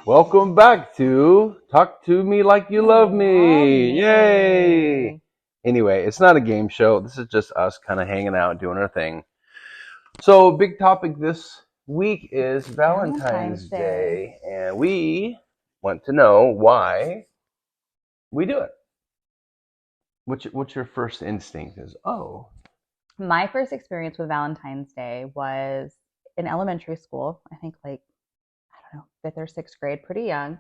Welcome back to Talk to Me Like You Love Me. Yay! Anyway, it's not a game show. This is just us kind of hanging out, doing our thing. So, big topic this week is Valentine's Day, and we want to know why we do it. What's your first instinct? Is My first experience with Valentine's Day was in elementary school. I think I don't know, fifth or sixth grade, pretty young.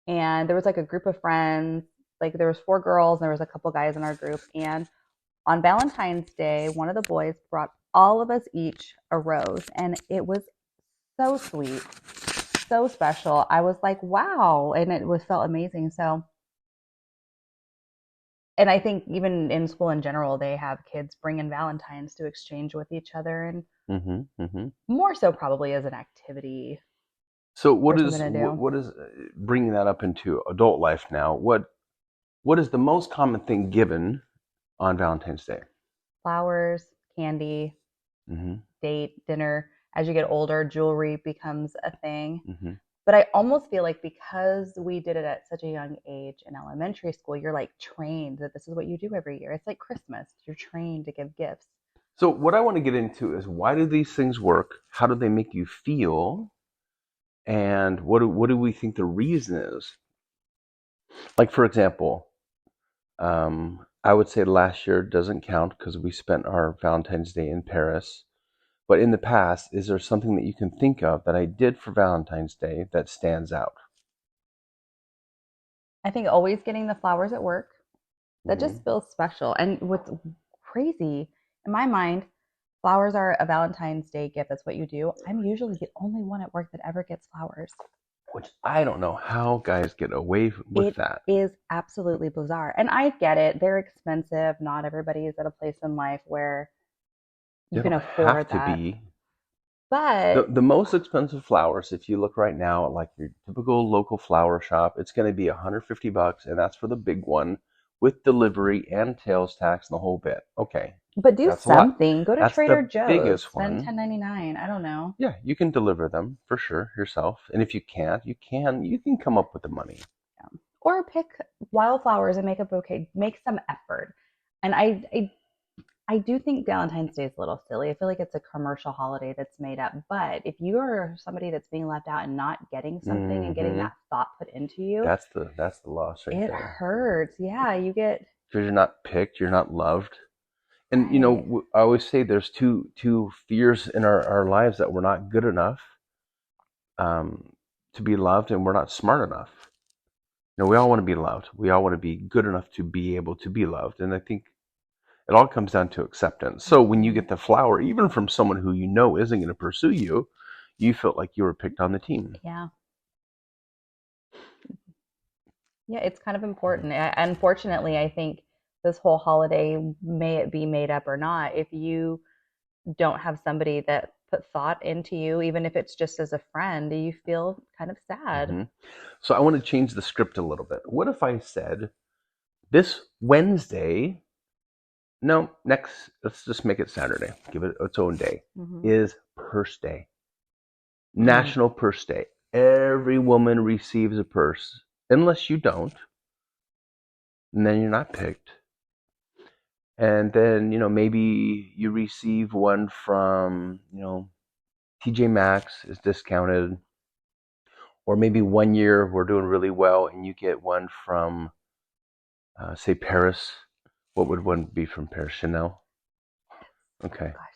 And there was like a group of friends. Like there was four girls and there was a couple guys in our group. And on Valentine's Day, one of the boys brought all of us each a rose, and it was so sweet, so special. I was like, wow, and it was felt amazing. So, and I think even in school in general, they have kids bring in Valentines to exchange with each other, and more so probably as an activity So or something to do. what is bringing that up into adult life now? What is the most common thing given on Valentine's Day? Flowers, candy, Mm-hmm. date, dinner. As you get older, jewelry becomes a thing. Mm-hmm. But I almost feel like because we did it at such a young age in elementary school, you're like trained that this is what you do every year. It's like Christmas. You're trained to give gifts. So what I want to get into is, why do these things work? How do they make you feel? And what do we think the reason is? Like, for example, I would say last year doesn't count because we spent our Valentine's Day in Paris. But in the past, is there something that you can think of that I did for Valentine's Day that stands out? I think always getting the flowers at work, that Mm-hmm. just feels special. And what's crazy, in my mind, flowers are a Valentine's Day gift. That's what you do. I'm usually the only one at work that ever gets flowers. Which I don't know how guys get away with It that. is absolutely bizarre. And I get it. They're expensive. Not everybody is at a place in life where They you can don't have afford to that. be. The, But the most expensive flowers, if you look right now at like your typical local flower shop, it's going to be $150, and that's for the big one with delivery and sales tax and the whole bit. Okay, do that's a lot. something. Go to That's Trader the Joe's. biggest Spend one. $10.99. I don't know. Yeah, you can deliver them for sure yourself, and if you can't, you can come up with the money. Yeah. Or pick wildflowers and make a bouquet. Make some effort. And I do think Valentine's Day is a little silly. I feel like it's a commercial holiday that's made up. But if you are somebody that's being left out and not getting something and getting Hmm. that thought put into you, That's the loss right it there. hurts. Yeah, you get Because you're not picked, you're not loved. And right. I always say there's two fears in our lives: that we're not good enough um, to be loved, and we're not smart enough. We all want to be loved. We all want to be good enough to be able to be loved. And I think it all comes down to acceptance. So when you Mhm. get the flower, even from someone who you know isn't going to pursue you, you felt like you were picked on the team. Yeah. Yeah, it's kind of important. Unfortunately, I think this whole holiday, may it be made up or not, if you don't have somebody that put thought into you, even if it's just as a friend, you feel kind of sad. Hmm. So I want to change the script a little bit. What if I said this Wednesday, no, let's just make it Saturday, give it its own day, Hmm. is Purse Day, Mm. National Purse Day. Every woman receives a purse, unless you don't, and then you're not picked. And then, maybe you receive one from, TJ Maxx is discounted, or maybe one year we're doing really well and you get one from, say, Paris. What would one be from Paris? Chanel. Oh Okay. gosh,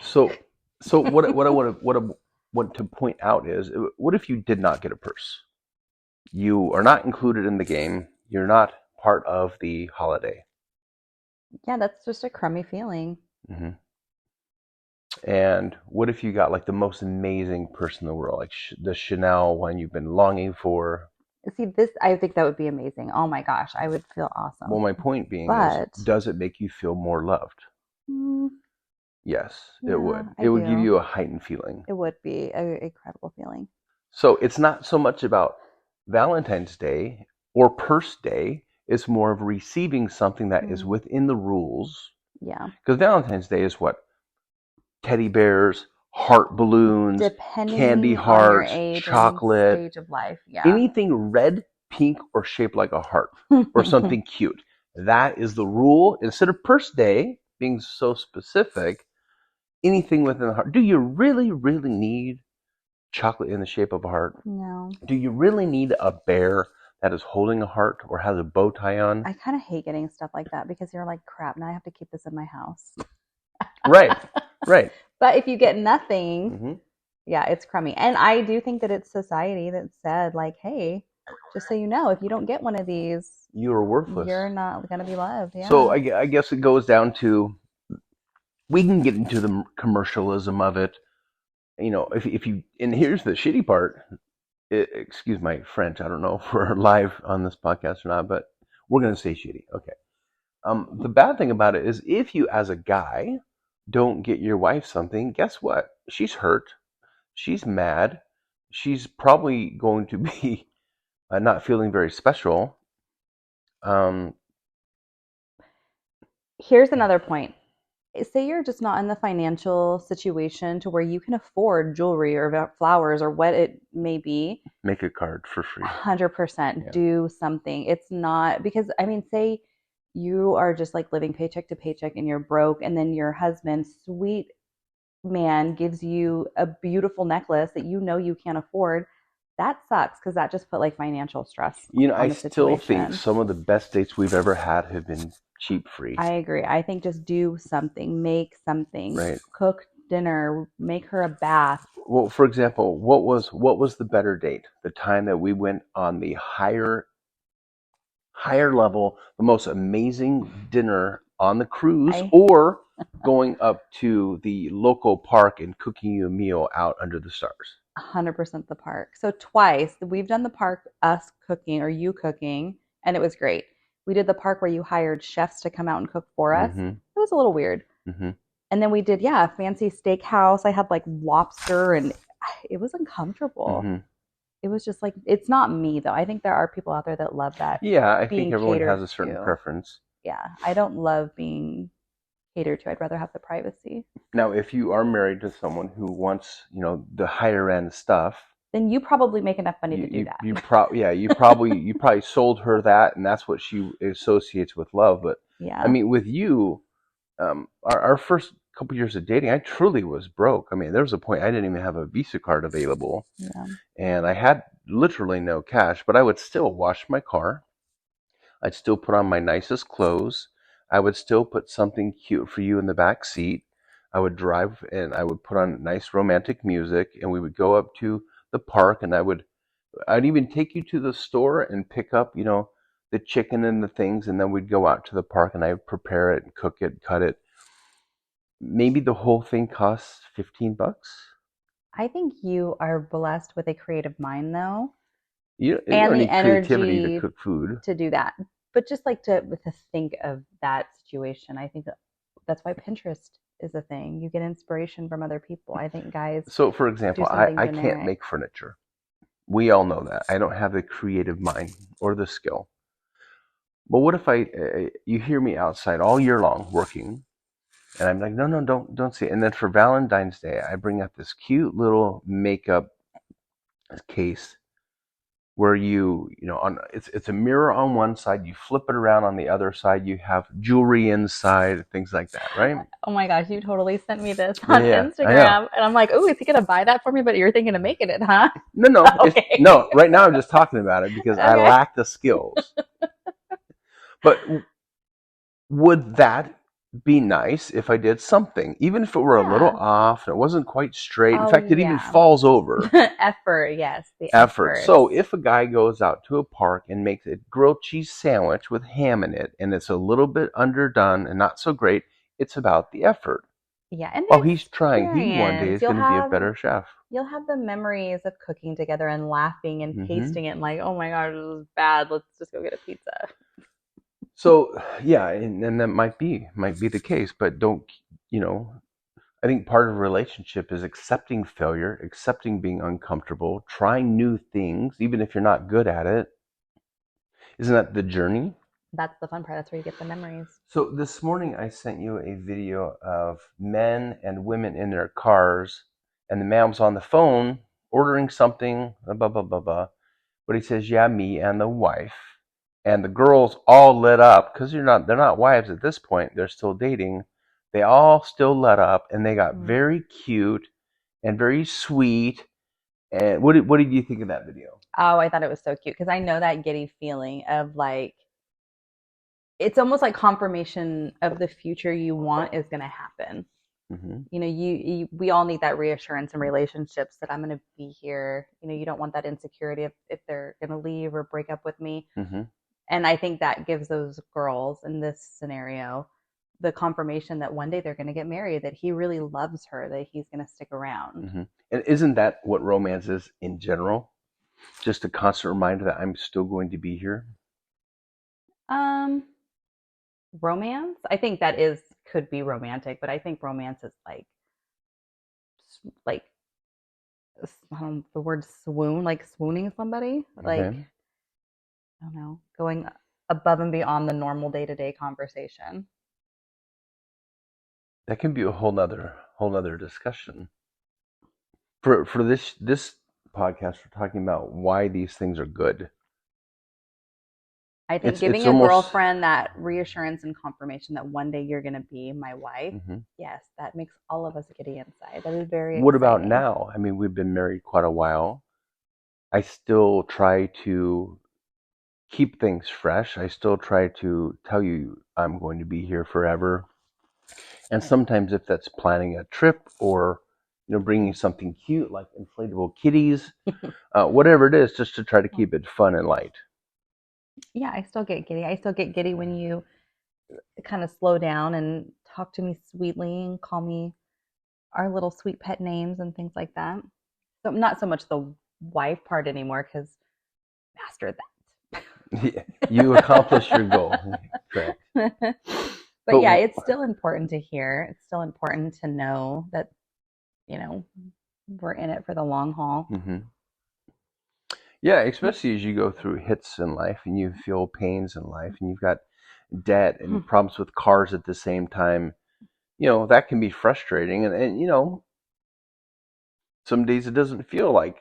So, that so would be I amazing. want to point out is, what if you did not get a purse? You are not included in the game. You're not part of the holiday. Yeah, that's just a crummy feeling. Hmm. And what if you got like the most amazing purse in the world, like the Chanel one you've been longing for? See, this, I think that would be amazing. Oh my gosh, I would feel Well, awesome. my point being is, But does it make you feel more loved? mm, Yes, it yeah, would. I It would give do. you a heightened feeling. It would be an incredible feeling. So it's not so much about Valentine's Day or Purse Day. It's more of receiving something that is Mm, within the rules. yeah. Because Valentine's Day is what? Teddy bears, heart balloons, candy Depending on your hearts, age and chocolate, stage of life, yeah. anything red, pink, or shaped like a heart or something cute. That is the rule. Instead of purse day being so specific, anything within the heart. Do you really, really need chocolate in the shape of a heart? No. Do you really need a bear that is holding a heart or has a bow tie on? I kind of hate getting stuff like that because you're like, crap, now I have to keep this in my house. Right, right. But if you get nothing, Mm-hmm. yeah, it's crummy. And I do think that it's society that said, like, hey, just so you know, if you don't get one of these, You are worthless. you're not going to be loved. Yeah. So I guess it goes down to, we can get into the commercialism of it. You know, if you, and here's the shitty part. Excuse my French. I don't know if we're live on this podcast or not, but we're going to say shitty. Okay. The bad thing about it is if you, as a guy, don't get your wife something, guess what? She's hurt. She's mad. She's probably going to be not feeling very special. Here's another point. Say you're just not in the financial situation to where you can afford jewelry or flowers or what it may be. Make a card for free. 100% Yeah. do something. It's not because, I mean, say you are just like living paycheck to paycheck and you're broke, and then your husband, sweet man, gives you a beautiful necklace that you know you can't afford. That sucks because that just put like financial stress You know, on I the still think situation. some of the best dates we've ever had have been cheap free. I agree. I think just do something, make something, Right. cook dinner, make her a bath. Well, for example, what was the better date? The time that we went on the higher level, the most amazing dinner on the cruise, or going up to the local park and cooking you a meal out under the stars? 100% the park. So twice we've done the park, us cooking or you cooking, and it was great. We did the park where you hired chefs to come out and cook for us. Mm-hmm. It was a little weird. Mm-hmm. And then we did, yeah, a fancy steakhouse. I had like lobster and it was uncomfortable. Mm-hmm. It was just like, it's not me though. I think there are people out there that love that. Yeah, I being think everyone has catered a certain to. preference. Yeah, I don't love being catered to. I'd rather have the privacy. Now, if you are married to someone who wants, you know, the higher end stuff, then you probably make enough money to do that. You probably sold her that, and that's what she associates with love. But Yeah, I mean, with you, our first couple years of dating, I truly was broke. I mean, there was a point I didn't even have a Visa card available, yeah. and I had literally no cash. But I would still wash my car. I'd still put on my nicest clothes. I would still put something cute for you in the back seat. I would drive and I would put on nice romantic music, and we would go up to the park, and I'd even take you to the store and pick up, you know, the chicken and the things, and then we'd go out to the park and I would prepare it and cook it, cut it. Maybe the whole thing costs $15. I think you are blessed with a creative mind though, You and don't the need creativity to energy cook food. to do that. But just like to think of that situation, I think that's why Pinterest is a thing. You get inspiration from other people. I think guys So, for do example, something I can't generic. make furniture. We all know that. I don't have the creative mind or the skill. But what if you hear me outside all year long working, and I'm like, no, no, don't see it. And then for Valentine's Day, I bring out this cute little makeup case where you know, on it's a mirror on one side, you flip it around on the other side, you have jewelry inside, things like that, right? Oh my gosh, you totally sent me this on Yeah, Instagram, and I'm like, oh, is he gonna buy that for me? But you're thinking of making it, huh? No, Okay. no. Right now, I'm just talking about it because I Okay. lack the skills. But would that be nice if I did something, even if it were a little off and it wasn't quite straight? In fact, it even falls over. Effort, yes, the Effort. So if a guy goes out to a park and makes a grilled cheese sandwich with ham in it, and it's a little bit underdone and not so great, it's about the effort. Yeah, and Oh, he's trying. He one day is You'll going to be a better chef. You'll have the memories of cooking together and laughing and tasting it and like, oh my gosh, this is bad. Let's just go get a pizza. So yeah, and that might be the case, but don't, you know, I think part of a relationship is accepting failure, accepting being uncomfortable, trying new things, even if you're not good at it. Isn't that the journey? That's the fun part. That's where you get the memories. So this morning I sent you a video of men and women in their cars And the man was on the phone ordering something, blah, blah, blah, blah. But he says, yeah, me and the wife. And the girls all lit up because they're not wives at this point. They're still dating. They all still lit up, and they got very cute and very sweet. And what did you think of that video? Oh, I thought it was so cute because I know that giddy feeling of like it's almost like confirmation of the future you want is going to happen. Mm-hmm. You know, we all need that reassurance in relationships that I'm going to be here. You know, you don't want that insecurity if they're going to leave or break up with me. Mm-hmm. And I think that gives those girls in this scenario the confirmation that one day they're going to get married, that he really loves her, that he's going to stick around. Mm-hmm. And isn't that what romance is in general? Just a constant reminder that I'm still going to be here. Um, Romance, I think that is could be romantic, but I think romance is like I don't know, the word swoon, like swooning somebody, like Okay. I don't know, going above and beyond the normal day to day conversation. That can be a whole nother discussion. For this podcast, we're talking about why these things are good. I think It's giving a almost. girlfriend that reassurance and confirmation that one day you're going to be my wife, Mm-hmm. yes, that makes all of us giddy inside. That is very What about exciting. now? I mean, we've been married quite a while. I still try to keep things fresh. I still try to tell you I'm going to be here forever. And sometimes if that's planning a trip or bringing something cute like inflatable kitties, whatever it is, just to try to keep it fun and light. Yeah, I still get giddy. I still get giddy when you kind of slow down and talk to me sweetly and call me our little sweet pet names and things like that. So not so much the wife part anymore because master You accomplish your goal. Correct. that. But yeah, But it's still important to hear. It's still important to know that, you know, we're in it for the long haul. mm-hmm. Yeah, especially as you go through hits in life and you feel pains in life and you've got debt and problems with cars at the same time, that can be frustrating. And some days it doesn't feel like,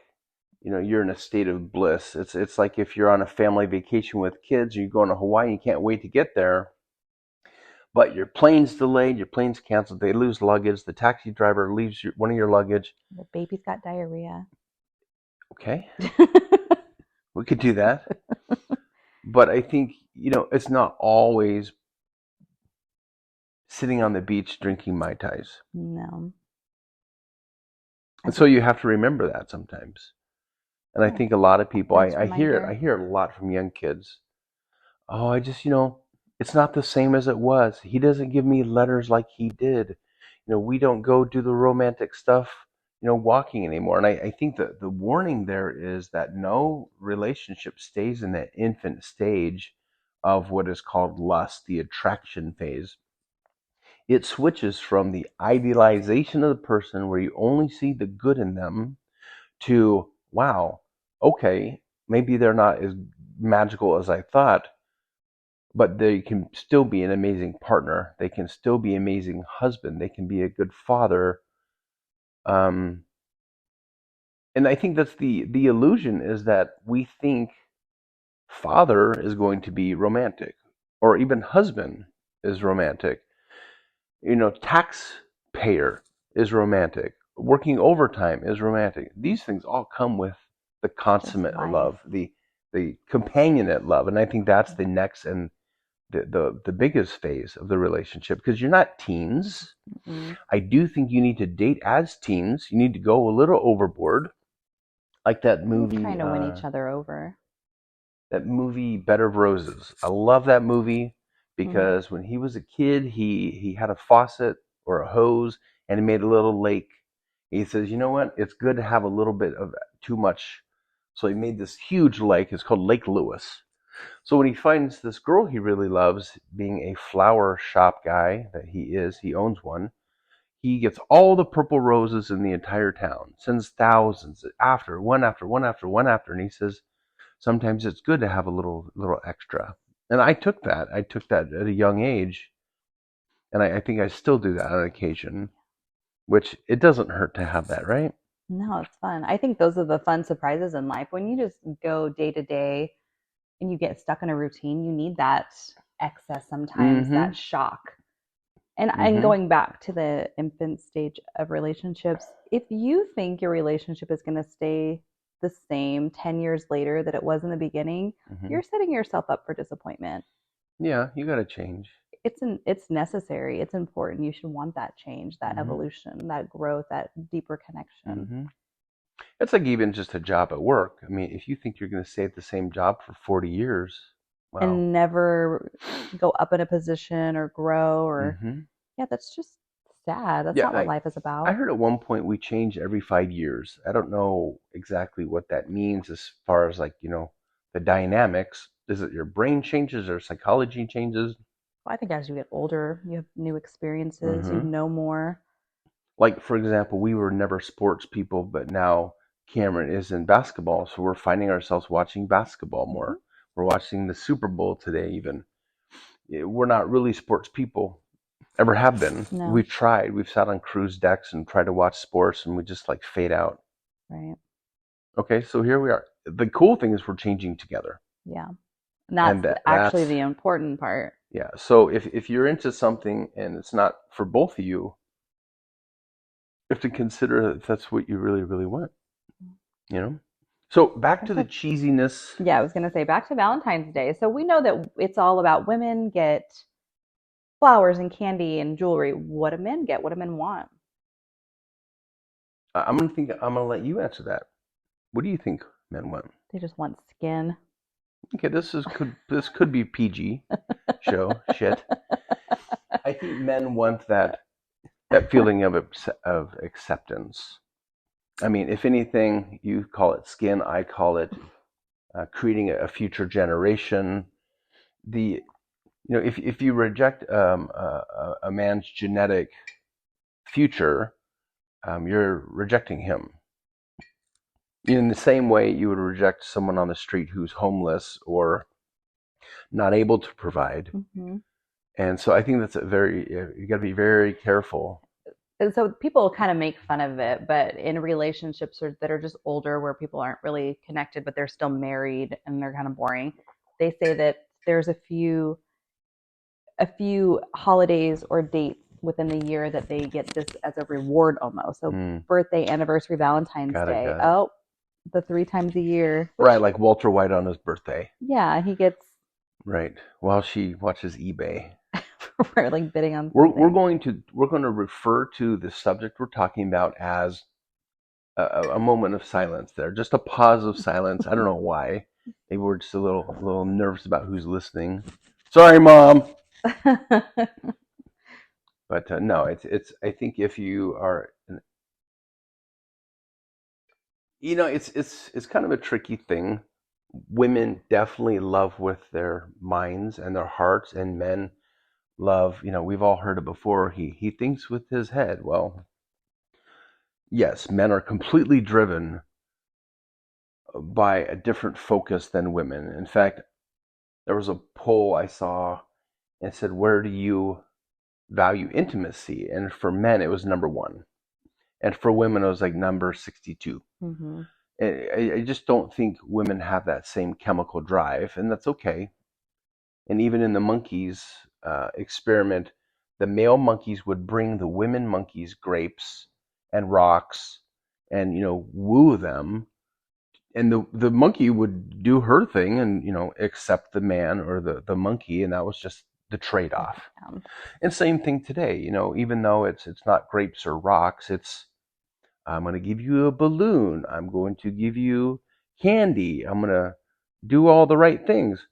you're in a state of bliss. It's like if you're on a family vacation with kids, or you go to Hawaii, you can't wait to get there, but your plane's delayed, your plane's canceled, they lose luggage, the taxi driver leaves one of your luggage. The baby's got diarrhea. Okay, we could do that. But I think, it's not always sitting on the beach drinking Mai Tais. No. And so you have to remember that sometimes. And I think a lot of people, Nice I hear it. I reminder. hear it a lot from young kids. Oh, I just, it's not the same as it was. He doesn't give me letters like he did. We don't go do the romantic stuff, walking anymore. And I think that the warning there is that no relationship stays in the infant stage of what is called lust, the attraction phase. It switches from the idealization of the person where you only see the good in them to, wow, okay, maybe they're not as magical as I thought, but they can still be an amazing partner. They can still be an amazing husband. They can be a good father. Um, and I think that's the illusion, is that we think father is going to be romantic, or even husband is romantic. Taxpayer is romantic. Working overtime is romantic. These things all come with the Just consummate life. love, the companionate love, and I think that's the next and the biggest phase of the relationship, because you're not teens. Mm-mm. I do think you need to date as teens. You need to go a little overboard, like that We're movie. trying to win each other over. That movie Bed of Roses. I love that movie Mm-hmm. because when he was a kid, he had a faucet or a hose and he made a little lake. He says, "You know what? It's good to have a little bit of too much." So he made this huge lake. It's called Lake Lewis. So when he finds this girl he really loves, being a flower shop guy that he is, he owns one. He gets all the purple roses in the entire town, sends thousands after one after one after one after, and he says, sometimes it's good to have a little extra. And I took that. I took that at a young age, and I think I still do that on occasion. which it doesn't hurt to have that, right? No, it's fun. I think those are the fun surprises in life. When you just go day to day and you get stuck in a routine, you need that excess sometimes, Mm-hmm. that shock. And Mm-hmm. going back to the infant stage of relationships, if you think your relationship is going to stay the same 10 years later that it was in the beginning, Mm-hmm. you're setting yourself up for disappointment. Yeah, you got to change. It's necessary. It's important. You should want that change, that Mm-hmm. evolution, that growth, that deeper connection. Mm-hmm. It's like even just a job at work. I mean, if you think you're going to stay at the same job for 40 years, well, And never go up in a position or grow or mm-hmm. yeah, that's just sad. That's Yeah, not what life is I about. heard at one point we change every 5 years. I don't know exactly what that means as far as like, the dynamics. Is it your brain changes or psychology changes? Well, I think as you get older, you have new experiences, you Mm-hmm. know more. Like, for example, we were never sports people, but now Cameron is in basketball. So we're finding ourselves watching basketball Mm-hmm. more. We're watching the Super Bowl today, even. We're not really sports people, ever have been. No, We've tried. We've sat on cruise decks and tried to watch sports, and we just like fade out. right. Okay, so here we are. The cool thing is we're changing together. Yeah. And that's And actually that's, the important part. yeah. So if you're into something and it's not for both of you, you have to consider if that's what you really, really want, you know? So back to the Okay. cheesiness. Yeah, I was going to say back to Valentine's Day. So we know that it's all about women get flowers and candy and jewelry. What do men get? What do men want? I'm gonna let you answer that. What do you think men want? They just want skin. Okay, this could be PG show shit. I think men want that feeling of acceptance. I mean, if anything, you call it skin, I call it creating a future generation. The if you reject a man's genetic future, you're rejecting him. In the same way, you would reject someone on the street who's homeless or not able to provide. Mm-hmm. And so I think that's you got to be very careful. And so people kind of make fun of it, but in relationships that are just older, where people aren't really connected, but they're still married and they're kind of boring, they say that there's a few holidays or dates within the year that they get this as a reward almost. So Mm, birthday, anniversary, Valentine's got it, Day. got it. Oh, the 3 times a year, Right, which like Walter White on his birthday. yeah, he gets Right, while she watches eBay. for like bidding on We're something. going to refer to the subject we're talking about as a moment of silence. There, just a pause of silence. I don't know why. Maybe we're just a little nervous about who's listening. Sorry, mom. But no, it's. I think if you are, it's kind of a tricky thing. Women definitely love with their minds and their hearts, and men love. We've all heard it before. He thinks with his head. Well, yes, men are completely driven by a different focus than women. In fact, there was a poll I saw and it said, "Where do you value intimacy?" And for men, it was number one, and for women, it was like number 62. Mm-hmm. I just don't think women have that same chemical drive, and that's okay. And even in the monkeys experiment, the male monkeys would bring the women monkeys grapes and rocks and woo them, and the monkey would do her thing and accept the man or the monkey, and that was just the trade-off. Yeah. And same thing today, even though it's not grapes or rocks, it's I'm going to give you a balloon, I'm going to give you candy, I'm going to do all the right things.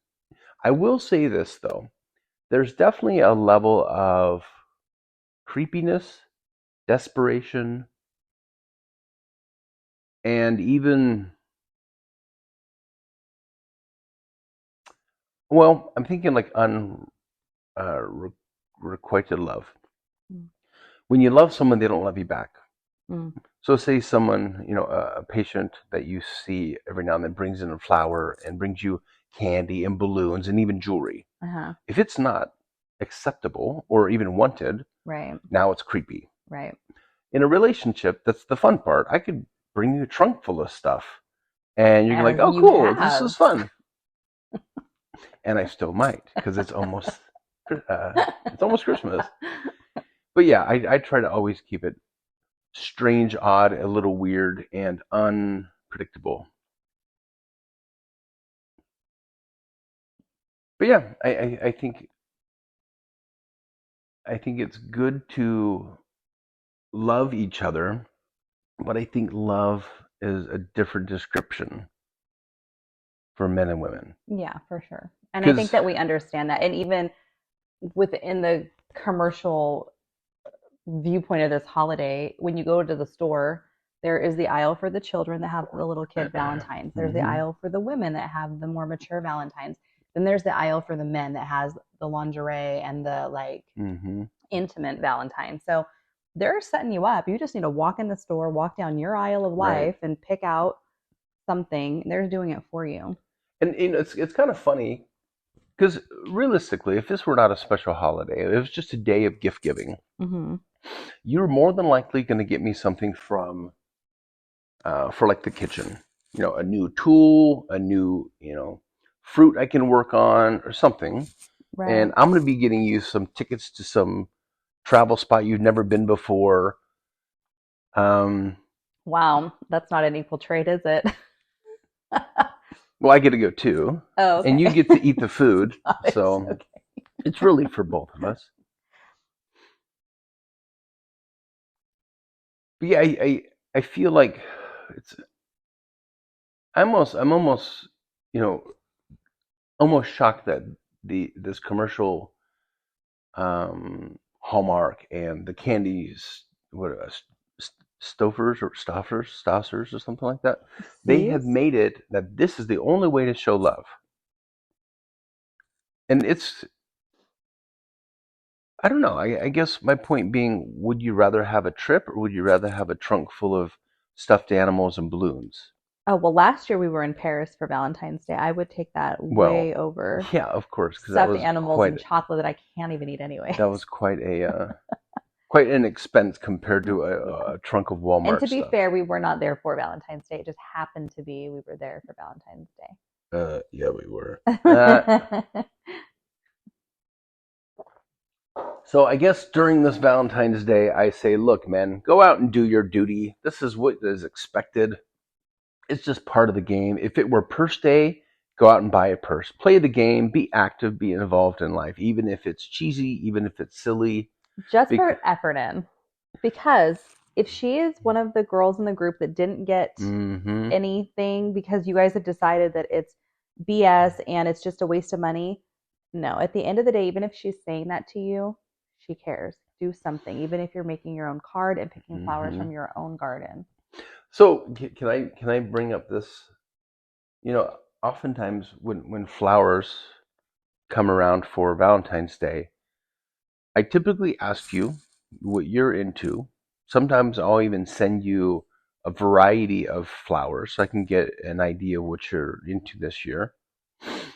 I will say this though, there's definitely a level of creepiness, desperation, and even, well, I'm thinking like unrequited love. When you love someone, they don't love you back. Mm-hmm. So, say someone, a patient that you see every now and then brings in a flower and brings you candy and balloons and even jewelry. Uh-huh. If it's not acceptable or even wanted, Right. now it's creepy. Right. in a relationship, that's the fun part. I could bring you a trunk full of stuff, and you're like, As "Oh, you cool, this is have. fun," and I still might because it's almost Christmas. But yeah, I try to always keep it strange, odd, a little weird, and unpredictable. But yeah, I think it's good to love each other, but I think love is a different description for men and women. Yeah, for sure. And I think Because that we understand that. And even within the commercial viewpoint of this holiday, when you go to the store, there is the aisle for the children that have the little kid Valentines. There's the hmm aisle for the women that have the more mature Valentines. Then there's the aisle for the men that has the lingerie and the like hmm intimate Valentine. So they're setting you up. You just need to walk in the store, walk down your aisle of right. life, and pick out something. They're doing it for you. And it's kind of funny because realistically, if this were not a special holiday, if it was just a day of gift giving, Mm-hmm. you're more than likely going to get me something from for like the kitchen. You know, a new tool, a new fruit I can work on, or something. Right. And I'm going to be getting you some tickets to some travel spot you've never been before. Um, Wow, that's not an equal trade, is it? well, I get to go too, Oh, and you okay. get to eat the food, Nice. so Okay. it's really for both of us. But yeah, I feel like it's I'm almost you know almost shocked that this commercial Hallmark and the candies, what Stouffer's or Stossers or something like that. They have Steve's? made it that this is the only way to show love, and it's I don't know. I guess my point being, would you rather have a trip or would you rather have a trunk full of stuffed animals and balloons? Oh, well, last year we were in Paris for Valentine's Day. I would take that Well, way over yeah, of course, because stuffed animals and chocolate that I can't even eat that anyways. was quite an expense compared to Yeah. a trunk of And Walmart to be stuff. fair, we were not there for Valentine's Day. It just happened to be we were there for Valentine's Yeah, we were. Day. So I guess during this Valentine's Day, I say, look, man, go out and do your duty. This is what is expected. It's just part of the game. If it were purse day, go out and buy a purse. Play the game, be active, be involved in life, even if it's cheesy, even if it's silly. Just Bec- for effort in. Because if she is one of the girls in the group that didn't get mm-hmm, anything because you guys have decided that it's BS and it's just a waste of money, no. At the end of the day, even if she's saying that to you, she cares. Do something, even if you're making your own card and picking flowers mm-hmm. from your own garden. So can I bring up this? You know, oftentimes when flowers come around for Valentine's Day, I typically ask you what you're into. Sometimes I'll even send you a variety of flowers so I can get an idea of what you're into this year.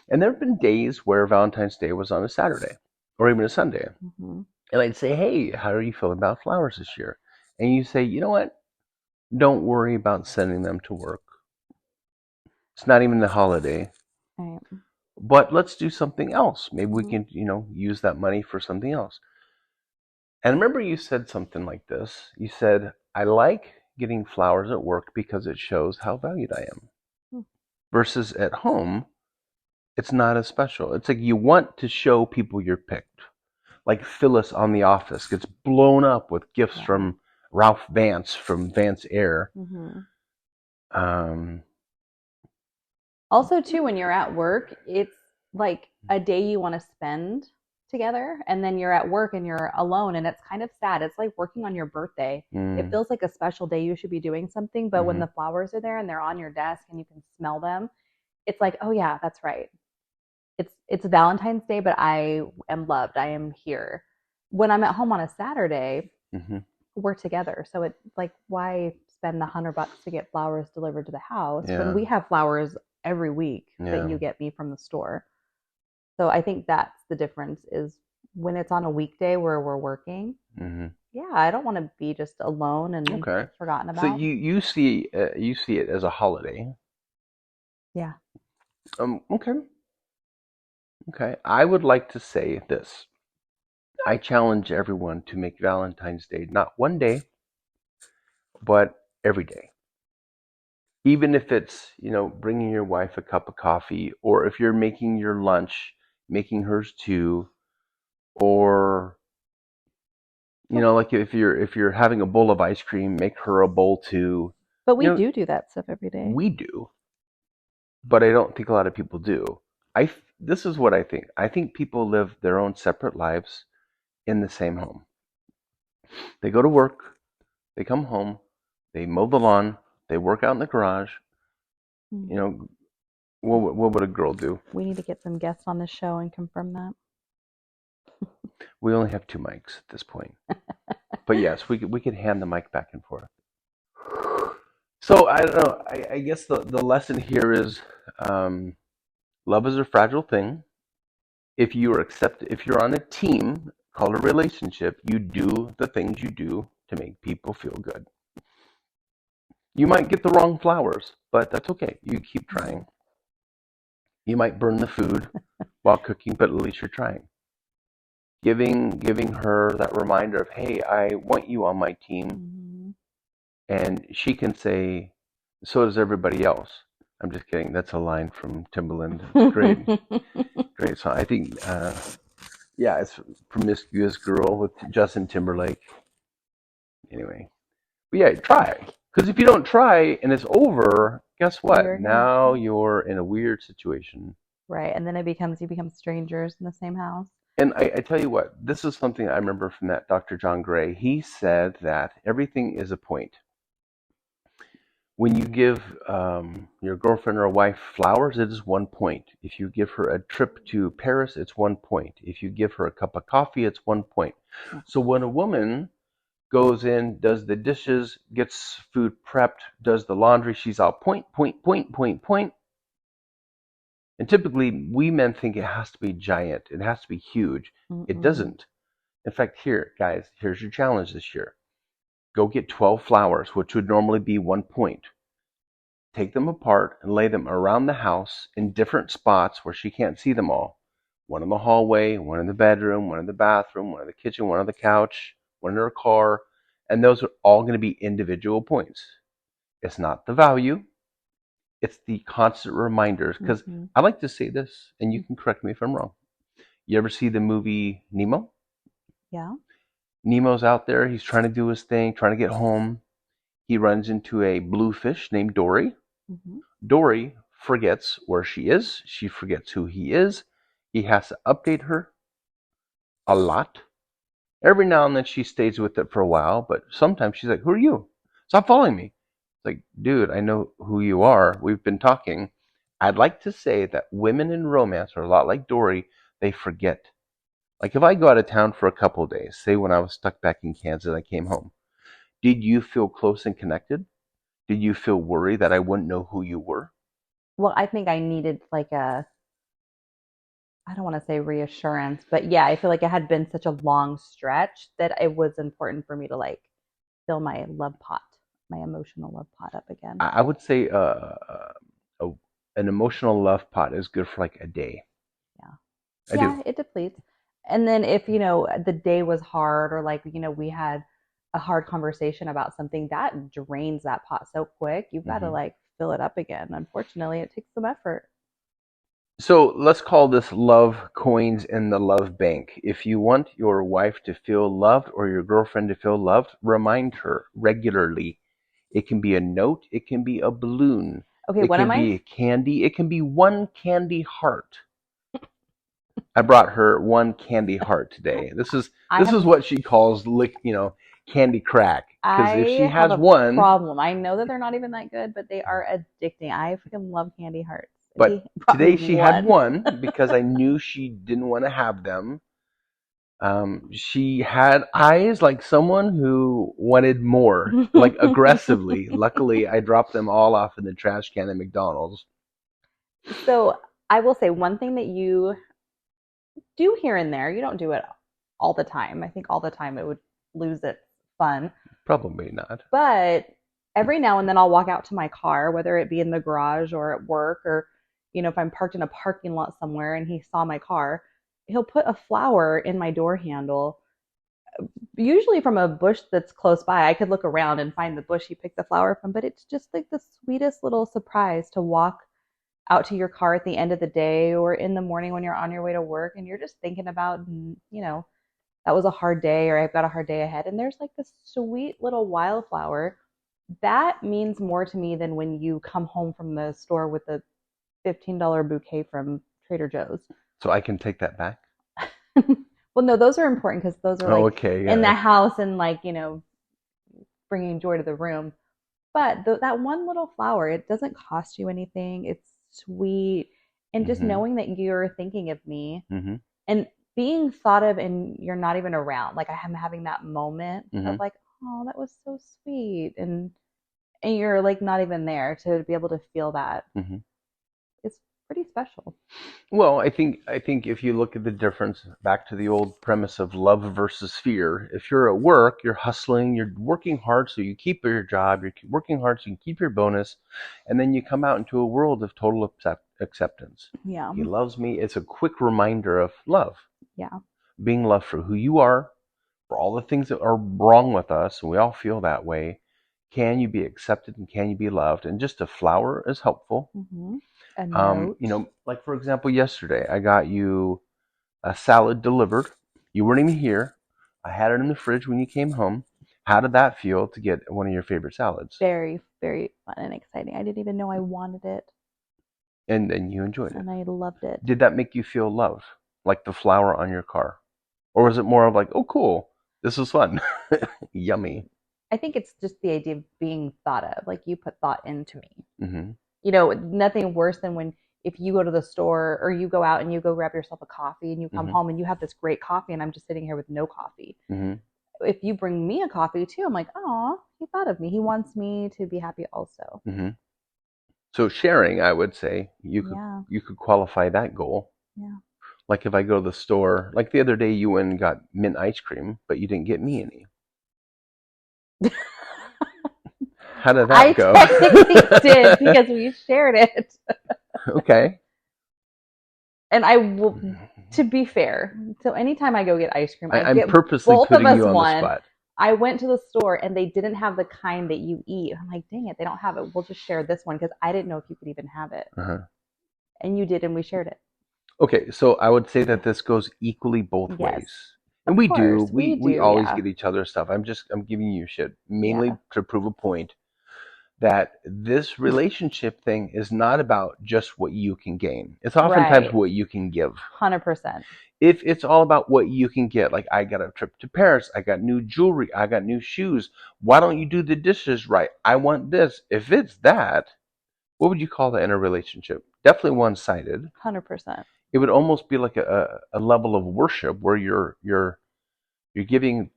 And there have been days where Valentine's Day was on a Saturday or even a Sunday. Mm-hmm. And I'd say, hey, how are you feeling about flowers this year? And you say, you know what? Don't worry about sending them to work. It's not even the holiday, Right. but let's do something else. Maybe we Mm-hmm. can, use that money for something else. And I remember you said something like this. You said, I like getting flowers at work because it shows how valued I am. Versus at home, it's not as special. It's like you want to show people you're picked. Like Phyllis on The Office gets blown up with gifts Yeah. from Ralph Vance from Vance Air. Mm-hmm. Um, Also, too, when you're at work, it's like a day you want to spend together, and then you're at work and you're alone, and it's kind of sad. It's like working on your birthday. It mm, feels like a special day. You should be doing something, but when mhm, the flowers are there and they're on your desk and you can smell them, it's like, oh yeah, that's right. It's Valentine's Day, but I am loved. I am here. When I'm at home on a Saturday, mhm. we're together. So it's like, why spend the $100 to get flowers delivered to the house when Yeah, we have flowers every week that yeah. you get me from the store? So I think that's the difference is when it's on a weekday where we're working, Hmm. yeah, I don't want to be just alone and Okay. forgotten So about. you see it as a holiday. Yeah. Okay. Okay. I would like to say this. I challenge everyone to make Valentine's Day not one day, but every day. Even if it's, bringing your wife a cup of coffee, or if you're making your lunch, making hers too, or like if you're having a bowl of ice cream, make her a bowl too. But You we know, do that stuff every day. we do, but I don't think a lot of people do. This is what I think. I think people live their own separate lives in the same home. They go to work, they come home, they mow the lawn, they work out in the garage. Hmm. You know, what would a girl do? We need to get some guests on the show and confirm that. We only have two mics at this point. But yes, we could hand the mic back and forth. So I don't know. I guess the lesson here is, love is a fragile thing. If you're on a team called a relationship, you do the things you do to make people feel good. You might get the wrong flowers, but that's okay. You keep Mhm. trying. You might burn the food while cooking, but at least you're trying. Giving her that reminder of, hey, I want you on my team, Mhm. and she can say, so does everybody else. I'm just kidding. That's a line from Timbaland. It's great, great song. I think, yeah, it's "Promiscuous Girl" with Justin Timberlake. Anyway, but yeah, try. Because if you don't try and it's over, guess what? You're gonna Now you're in a weird situation. right, and then it becomes you become strangers in the same house. And I tell you what, this is something I remember from that Dr. John Gray. He said that everything is a point. When you give, your girlfriend or wife flowers, it is 1 point. If you give her a trip to Paris, it's 1 point. If you give her a cup of coffee, it's 1 point. So when a woman goes in, does the dishes, gets food prepped, does the laundry, she's out point, point, point, point, point. And typically, we men think it has to be giant, it has to be huge. It Mm-mm. doesn't. In fact, here, guys, here's your challenge this year. Go get 12 flowers, which would normally be 1 point. Take them apart and lay them around the house in different spots where she can't see them all. One in the hallway, one in the bedroom, one in the bathroom, one in the kitchen, one on the couch, one in her car. And those are all going to be individual points. It's not the value, it's the constant reminders. Because Mm-hmm. I like to say this, and you can correct me if I'm wrong. You ever see the movie Nemo? Yeah. Nemo's out there, he's trying to do his thing, trying to get home. He runs into a blue fish named Dory. Mm-hmm. Dory forgets where she is. She forgets who he is. He has to update her a lot. Every now and then she stays with it for a while, but sometimes she's like, "Who are you? Stop following me." It's like, dude, I know who you are. We've been talking. I'd like to say that women in romance are a lot like Dory. They forget. Like if I go out of town for a couple of days, say when I was stuck back in Kansas and I came home, did you feel close and connected? Did you feel worried that I wouldn't know who you were? Well, I think I needed like a I don't want to say reassurance, but yeah, I feel like it had been such a long stretch that it was important for me to like fill my love pot, my emotional love pot up again. I would say, a, an emotional love pot is good for like a day. Yeah. I do. Yeah, it depletes. And then if, the day was hard or like, we had a hard conversation about something that drains that pot so quick, you've got to Hmm. like fill it up again. Unfortunately, it takes some effort. So let's call this love coins in the love bank. If you want your wife to feel loved or your girlfriend to feel loved, remind her regularly. It can be a note, it can be a balloon, Okay, it one of can my be a candy, it can be one candy heart. I brought her one candy heart today. This is I this is have what she calls candy crack. Because if she I have has a one, problem. I know that they're not even that good, but they are addicting. I freaking love candy hearts. And he but brought me today she had one. one because I knew she didn't want to have them. She had eyes like someone who wanted more, like aggressively. Luckily, I dropped them all off in the trash can at McDonald's. So I will say one thing that you do here and there, you don't do it all the time. I think all the time it would lose its fun. Probably not. But every now and then I'll walk out to my car, whether it be in the garage or at work, or, if I'm parked in a parking lot somewhere and he saw my car, he'll put a flower in my door handle, usually from a bush that's close by. I could look around and find the bush he picked the flower from, but it's just like the sweetest little surprise to walk out to your car at the end of the day or in the morning when you're on your way to work and you're just thinking about, that was a hard day or I've got a hard day ahead. And there's like this sweet little wildflower that means more to me than when you come home from the store with a $15 bouquet from Trader Joe's. So I can take that back? Well, no, those are important because those are Oh, like okay, in the yeah. house and like, bringing joy to the room. But that one little flower, it doesn't cost you anything. It's sweet. And just Mm-hmm. knowing that you're thinking of me Mm-hmm. and being thought of and you're not even around. Like I'm having that moment Mm-hmm. of like, oh, that was so sweet. And you're like not even there to be able to feel that. Mm-hmm. It's pretty special. Well, I think if you look at the difference back to the old premise of love versus fear, if you're at work, you're hustling, you're working hard so you keep your job, you're working hard so you can keep your bonus, and then you come out into a world of total acceptance. Yeah. He loves me. It's a quick reminder of love, Yeah. being loved for who you are, for all the things that are wrong with us, and we all feel that way. Can you be accepted and can you be loved? And just a flower is helpful. Mm-hmm. A note. Like for example, yesterday I got you a salad delivered. You weren't even here. I had it in the fridge when you came home. How did that feel to get one of your favorite salads? Very, very fun and exciting. I didn't even know I wanted it. And then you enjoyed it. And I loved it. Did that make you feel loved? Like the flower on your car? Or was it more of like, oh, cool, this is fun, yummy? I think it's just the idea of being thought of. Like you put thought into me. Mm-hmm. Nothing worse than when if you go to the store or you go out and you go grab yourself a coffee and you come Mm-hmm. home and you have this great coffee and I'm just sitting here with no coffee. Mm-hmm. If you bring me a coffee too, I'm like, oh, he thought of me. He wants me to be happy also. Mm-hmm. So sharing, I would say, Yeah. you could qualify that goal. Yeah. Like if I go to the store, like the other day, you went and got mint ice cream, but you didn't get me any. How did I that go? technically did because we shared it. Okay. And I will, to be fair, so anytime I go get ice cream, I I'm get purposely both of putting us you on the one. spot. I went to the store and they didn't have the kind that you eat. I'm like, dang it, they don't have it. We'll just share this one because I didn't know if you could even have it. Uh-huh. And you did, and we shared it. Okay, so I would say that this goes equally both Yes. ways. Of And we course, do. we We do, always yeah. get each other stuff. I'm giving you shit mainly Yeah. to prove a point that this relationship thing is not about just what you can gain. It's oftentimes Right. what you can give. 100%. If it's all about what you can get, like I got a trip to Paris, I got new jewelry, I got new shoes, why don't you do the dishes right? I want this. If it's that, what would you call that in a relationship? Definitely one-sided. 100%. It would almost be like a level of worship where you're giving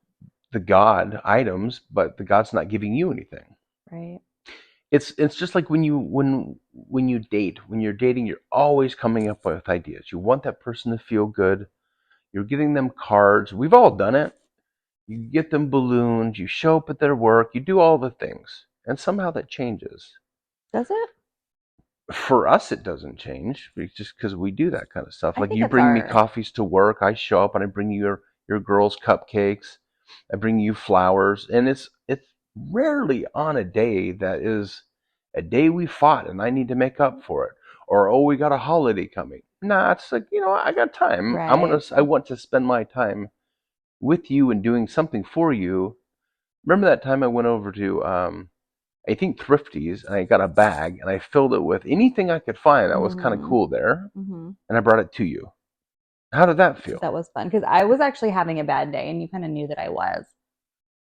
the God items, but the God's not giving you anything. Right. It's just like when you date, when you're dating, you're always coming up with ideas. You want that person to feel good. You're getting them cards. We've all done it. You get them balloons. You show up at their work. You do all the things, and somehow that changes. Does it? For us, it doesn't change. It's just because we do that kind of stuff. I Like think you it's bring me our, coffees to work. I show up and I bring you your girls cupcakes. I bring you flowers, and it's rarely on a day that is a day we fought and I need to make up for it, or oh, we got a holiday coming. Nah, it's like, I got time. right. I want to spend my time with you and doing something for you. Remember that time I went over to I think Thrifties, and I got a bag and I filled it with anything I could find that was kind of Mm-hmm. cool there, Mm-hmm. and I brought it to you. How did that feel? That was fun because I was actually having a bad day and you kind of knew that I was.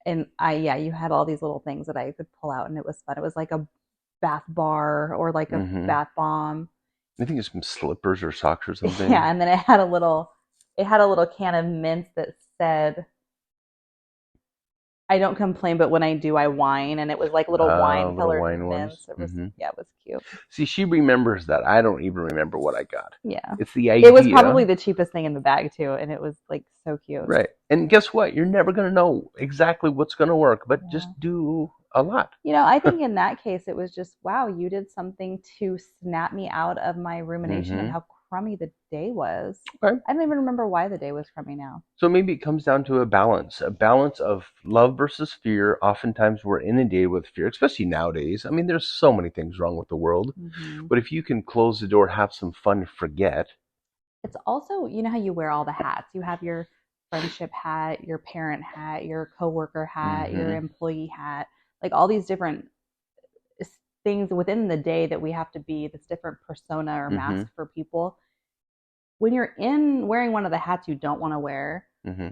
And you had all these little things that I could pull out and it was fun. It was like a bath bar or like a Mm-hmm. bath bomb. I think it's some slippers or socks or something. Yeah, and then it had a little can of mints that said I don't complain, but when I do, I whine, and it was like little wine Little colored wine mints. ones. It was, yeah, it was cute. See, she remembers that. I don't even remember what I got. Yeah. It's the It was probably idea. the cheapest thing in the bag too, and it was like so cute. Right. And guess what? You're never going to know exactly what's going to work, but just Yeah. do a lot. I think in that case, it was just, wow, you did something to snap me out of my rumination of Mm-hmm. how crummy the day was. Okay. I don't even remember why the day was crummy now. So maybe it comes down to a balance of love versus fear. Oftentimes we're inundated with fear, especially nowadays. I mean, there's so many things wrong with the world. Mm-hmm. But if you can close the door, have some fun, forget. It's also, you know how you wear all the hats? You have your friendship hat, your parent hat, your coworker hat, your Mm-hmm. employee hat, like all these different things within the day that we have to be this different persona or Mm-hmm. mask for people. When you're in wearing one of the hats you don't want to wear, Mm-hmm.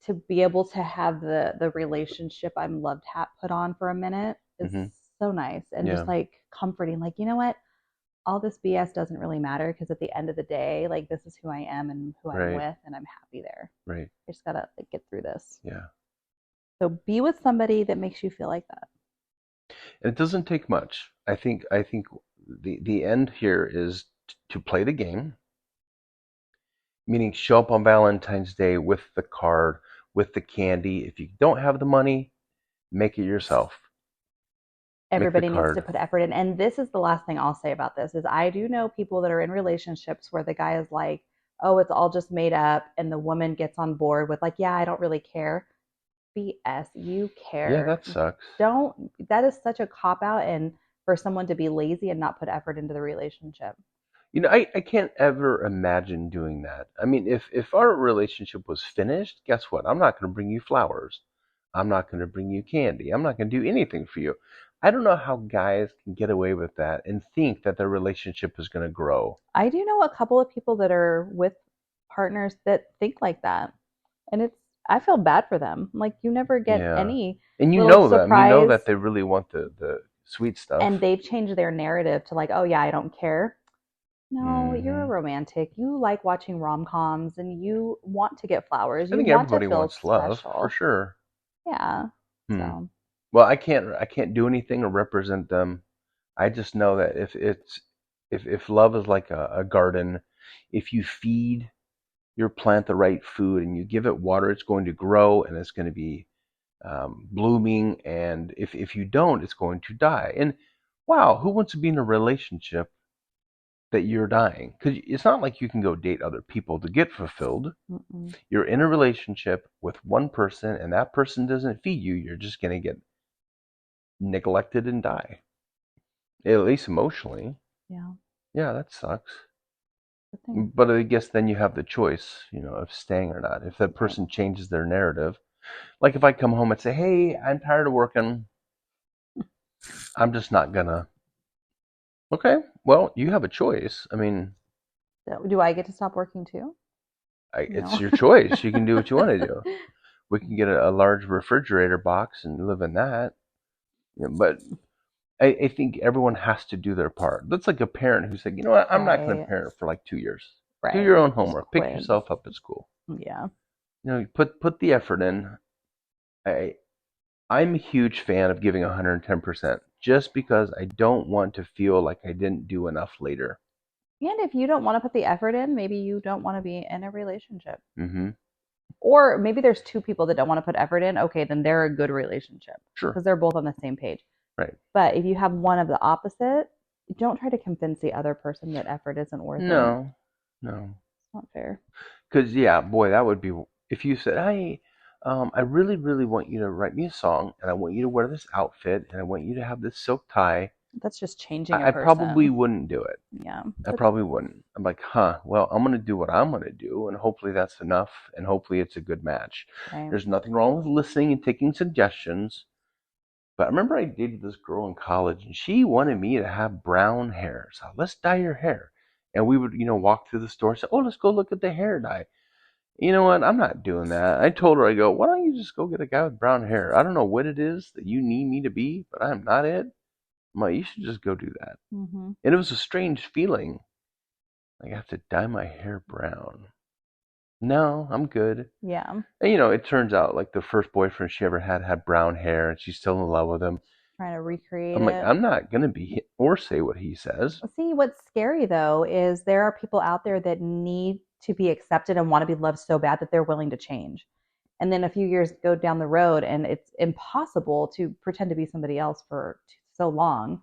to be able to have the relationship I'm loved hat put on for a minute is Mm-hmm. so nice and just Yeah. like comforting. Like, you know what? All this BS doesn't really matter because at the end of the day, like this is who I am and who I'm Right. with, and I'm happy there. Right. I just gotta like get through this. Yeah. So be with somebody that makes you feel like that. It doesn't take much. I think the end here is to play the game, meaning show up on Valentine's Day with the card, with the candy. If you don't have the money, make it yourself. Make the Everybody needs to card. put effort in. And this is the last thing I'll say about this is I do know people that are in relationships where the guy is like, "Oh, it's all just made up," and the woman gets on board with like, "Yeah, I don't really care." BS, you Yeah, care. that sucks. Don't That is such a cop out and for someone to be lazy and not put effort into the relationship. I can't ever imagine doing that. I mean, if our relationship was finished, guess what? I'm not going to bring you flowers. I'm not going to bring you candy. I'm not going to do anything for you. I don't know how guys can get away with that and think that their relationship is going to grow. I do know a couple of people that are with partners that think like that. And I feel bad for them. Like you never get Yeah. any And you little know them. You know surprise that they really want the sweet and stuff. they've changed their narrative to like, "Oh yeah, I don't care." No, you're a Hmm. romantic. You like watching rom-coms and you want to get flowers. I You think want to everybody feel wants love, for special. sure. Yeah. Hmm. So, Well, I can't do anything or represent them. I just know that if love is like a garden, if you feed your plant the right food and you give it water, it's going to grow and it's going to be blooming. And if you don't, it's going to die. And wow, who wants to be in a relationship that you're dying? Because it's not like you can go date other people to get fulfilled. mm-mm. You're in a relationship with one person, and that person doesn't feed you. You're just going to get neglected and die, at least emotionally. Yeah. Yeah, that sucks. The thing. But I guess then you have the choice, of staying or not. If that Right. person changes their narrative, like if I come home and say, "Hey, I'm tired of working. I'm just not gonna." Okay, well, you have a choice. I mean, So, do I get to stop working too? it's No. your choice. You can do what you want to do. We can get a large refrigerator box and live in that. But I think everyone has to do their part. That's like a parent who said, "You know what? I'm not going to Right. parent for like 2 years. Do your Right. own Just homework. Pick quit. yourself up at school. Yeah. You put the effort in." I I'm a huge fan of giving 110% just because I don't want to feel like I didn't do enough later. And if you don't want to put the effort in, maybe you don't want to be in a relationship. Hmm. Or maybe there's two people that don't want to put effort in. Okay, then they're a good relationship Sure. because they're both on the same page. Right. But if you have one of the opposite, don't try to convince the other person that effort isn't worth it. It's No, no. not fair. Because, yeah, boy, that would be if you said, "Hey, I really, really want you to write me a song and I want you to wear this outfit and I want you to have this silk tie." That's just changing a I probably person. wouldn't do it. Yeah. I probably wouldn't. I'm like, huh, well, I'm going to do what I'm going to do, and hopefully that's enough, and hopefully it's a good match. Right. There's nothing wrong with listening and taking suggestions. But I remember I dated this girl in college, and she wanted me to have brown hair. So let's dye your hair. And we would, walk through the store and say, oh, let's go look at the hair dye. You know what? I'm not doing that. I told her, I go, why don't you just go get a guy with brown hair? I don't know what it is that you need me to be, but I'm not it. I'm like, you should just go do that. Mm-hmm. And it was a strange feeling. Like I have to dye my hair brown. No, I'm good. Yeah. And it turns out like the first boyfriend she ever had brown hair, and she's still in love with him. Trying to recreate I'm like, it. I'm not gonna be or say what he says. See, what's scary though is there are people out there that need to be accepted and want to be loved so bad that they're willing to change. And then a few years go down the road and it's impossible to pretend to be somebody else for so long.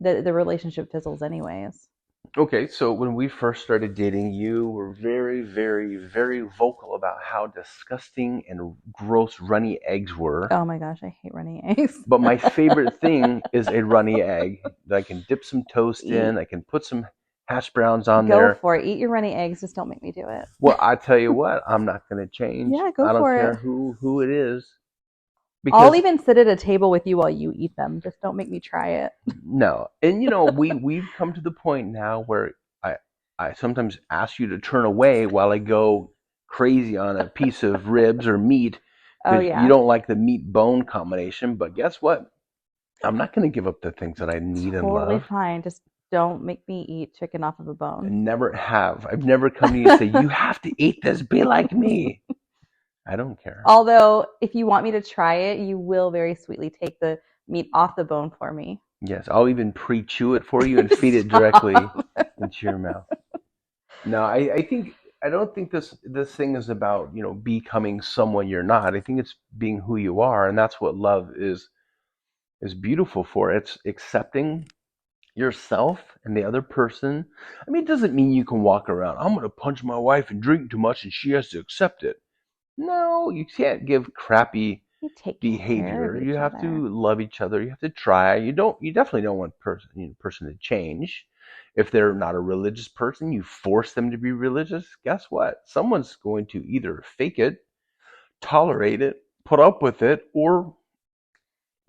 The relationship fizzles anyways. Okay, so when we first started dating, you were very, very, very vocal about how disgusting and gross runny eggs were. Oh my gosh, I hate running eggs. But my favorite thing is a runny egg that I can dip some toast in. Eat, I can put some hash browns on go there. for it. Eat your runny eggs. Just don't make me do it. Well, I tell you what, I'm not going to change. Yeah, go I don't for care it. who it is, I'll because even sit at a table with you while you eat them. Just don't make me try it. no. And we've come to the point now where I I sometimes ask you to turn away while I go crazy on a piece of ribs or meat Oh because you yeah, don't like the meat bone combination. But guess what? I'm not going to give up the things that I need and totally love. fine. Just don't make me eat chicken off of a bone. And never have. I've never come to you and say, you have to eat this, be like me. I don't care. Although, if you want me to try it, you will very sweetly take the meat off the bone for me. Yes, I'll even pre-chew it for you and feed it directly Stop. into your mouth. No, I don't think this thing is about, becoming someone you're not. I think it's being who you are, and that's what love is beautiful for. It's accepting yourself and the other person. I mean, it doesn't mean you can walk around, I'm gonna punch my wife and drink too much and she has to accept it. No, you can't give crappy You take care of behavior. You each have other. to love each other. You have to try. You definitely don't want person to change. If they're not a religious person, you force them to be religious. Guess what? Someone's going to either fake it, tolerate it, put up with it, or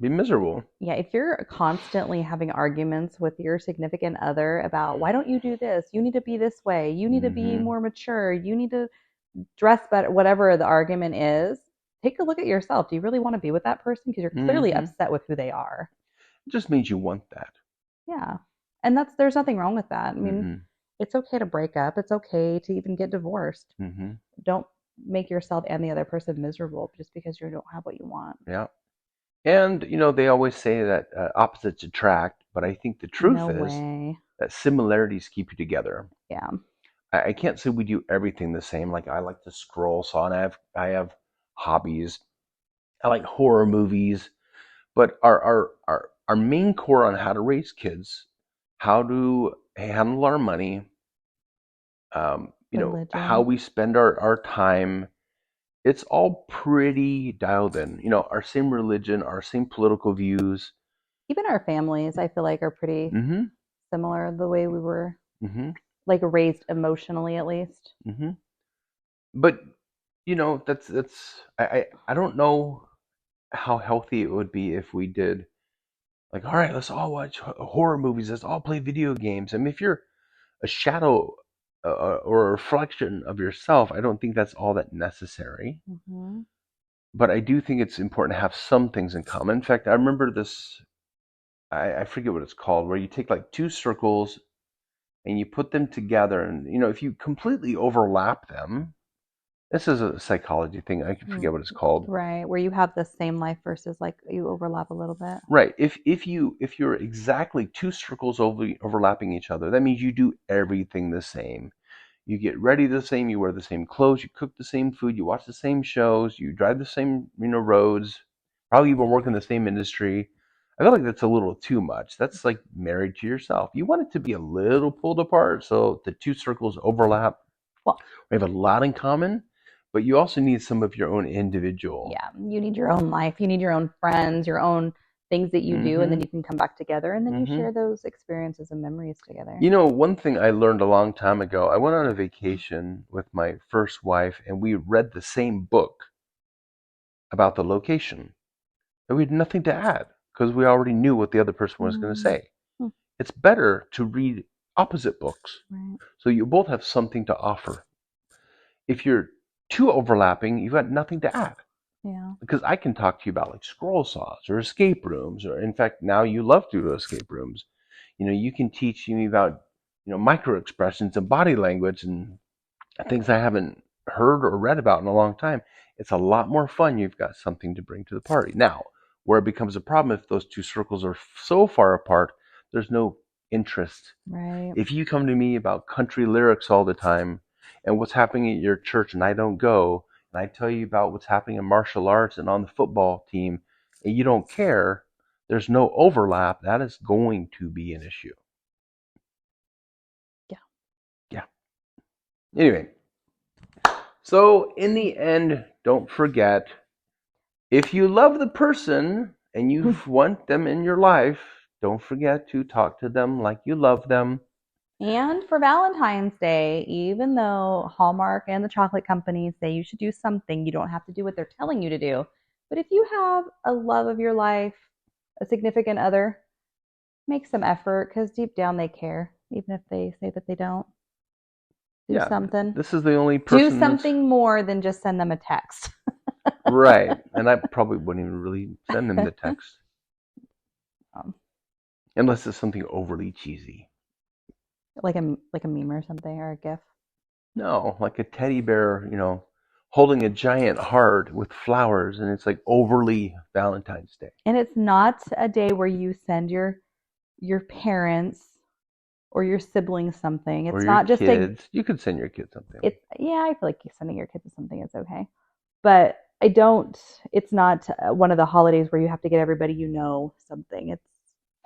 be miserable. Yeah, if you're constantly having arguments with your significant other about why don't you do this? You need to be this way. You need to be Hmm. more mature. You need to dress better, whatever the argument is. Take a look at yourself. Do you really want to be with that person? Because you're clearly Hmm. upset with who they are. It just means you want that. Yeah. And there's nothing wrong with that. I mean, Hmm. it's okay to break up. It's okay to even get divorced. Hmm. Don't make yourself and the other person miserable just because you don't have what you want. Yeah. And they always say that opposites attract, but I think the truth No is way. that similarities keep you together. Yeah. I can't say we do everything the same. Like I like to scroll, so I have hobbies. I like horror movies, but our main core on how to raise kids, how to handle our money, how Religion. we spend our time, it's all pretty dialed in. Our same religion, our same political views. Even our families, I feel like, are pretty Hmm. similar the way we were Hmm. like raised emotionally at least. Hmm. But that's I don't know how healthy it would be if we did like, all right, let's all watch horror movies. Let's all play video games. I mean, if you're a shadow or a reflection of yourself, I don't think that's all that necessary. Mm-hmm. But I do think it's important to have some things in common. In fact, I remember this, I forget what it's called, where you take like two circles and you put them together. And, if you completely overlap them, this is a psychology thing. I can forget what it's called. Right, where you have the same life versus like you overlap a little bit. Right. If you're exactly two circles overlapping each other, that means you do everything the same. You get ready the same, you wear the same clothes, you cook the same food, you watch the same shows, you drive the same, roads, probably even work in the same industry. I feel like that's a little too much. That's like married to yourself. You want it to be a little pulled apart so the two circles overlap. Well, We have a lot in common, but you also need some of your own individual. yeah, you need your own life. You need your own friends, your own things that you do, and then Hmm. you can come back together and then you Hmm. share those experiences and memories together. One thing I learned a long time ago, I went on a vacation with my first wife and we read the same book about the location. And we had nothing to add because we already knew what the other person was going to Mm, say. hmm, It's better to read opposite books right. so you both have something to offer. If you're too overlapping, you've got nothing to add. Yeah. Because I can talk to you about like scroll saws or escape rooms, or in fact, now you love to do escape rooms. You can teach me about, micro expressions and body language and things I haven't heard or read about in a long time. It's a lot more fun. You've got something to bring to the party. Now, where it becomes a problem if those two circles are so far apart, there's no interest. Right. If you come to me about country lyrics all the time and what's happening at your church and I don't go, and I tell you about what's happening in martial arts and on the football team, and you don't care, there's no overlap, that is going to be an issue. Yeah. Yeah. Anyway, so in the end, don't forget, if you love the person and you want them in your life, don't forget to talk to them like you love them. And for Valentine's Day, even though Hallmark and the chocolate companies say you should do something, you don't have to do what they're telling you to do. But if you have a love of your life, a significant other, make some effort because deep down they care, even if they say that they don't. Do Yeah, something. this is the only Do person something more than just send them a text. right. And I probably wouldn't even really send them the text Um, unless it's something overly cheesy. like a meme or something or a GIF. No, like a teddy bear, holding a giant heart with flowers, and it's like overly Valentine's Day. And it's not a day where you send your parents or your siblings something. Or It's your not just a kids. You could send your kids something. it's yeah, I feel like sending your kids something is okay. But I don't it's not one of the holidays where you have to get everybody something. It's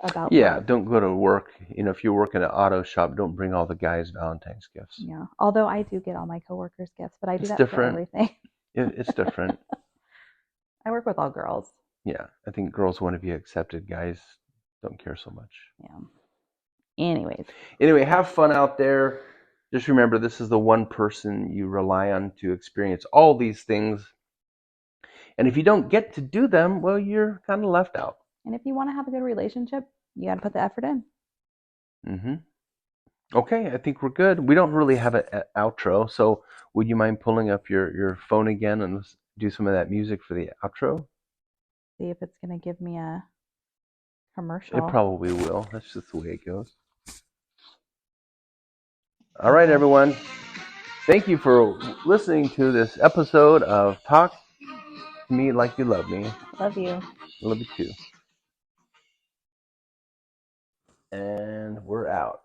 about Yeah, love. don't go to work. If you work in an auto shop, don't bring all the guys Valentine's gifts. Yeah. Although I do get all my coworkers gifts, but I do It's that for different. everything. It's different. I work with all girls. Yeah, I think girls want to be accepted. Guys don't care so much. Yeah. Anyways, Anyway, have fun out there. Just remember, this is the one person you rely on to experience all these things. And if you don't get to do them, well, you're kind of left out. and if you want to have a good relationship, you got to put the effort in. hmm Okay, I think we're good. We don't really have an outro, so would you mind pulling up your phone again and let's do some of that music for the outro? See if it's going to give me a It commercial. probably will. That's just the way it goes. All right, everyone. Thank you for listening to this episode of Talk to Me Like You Love Me. Love you. I love you too. And we're out.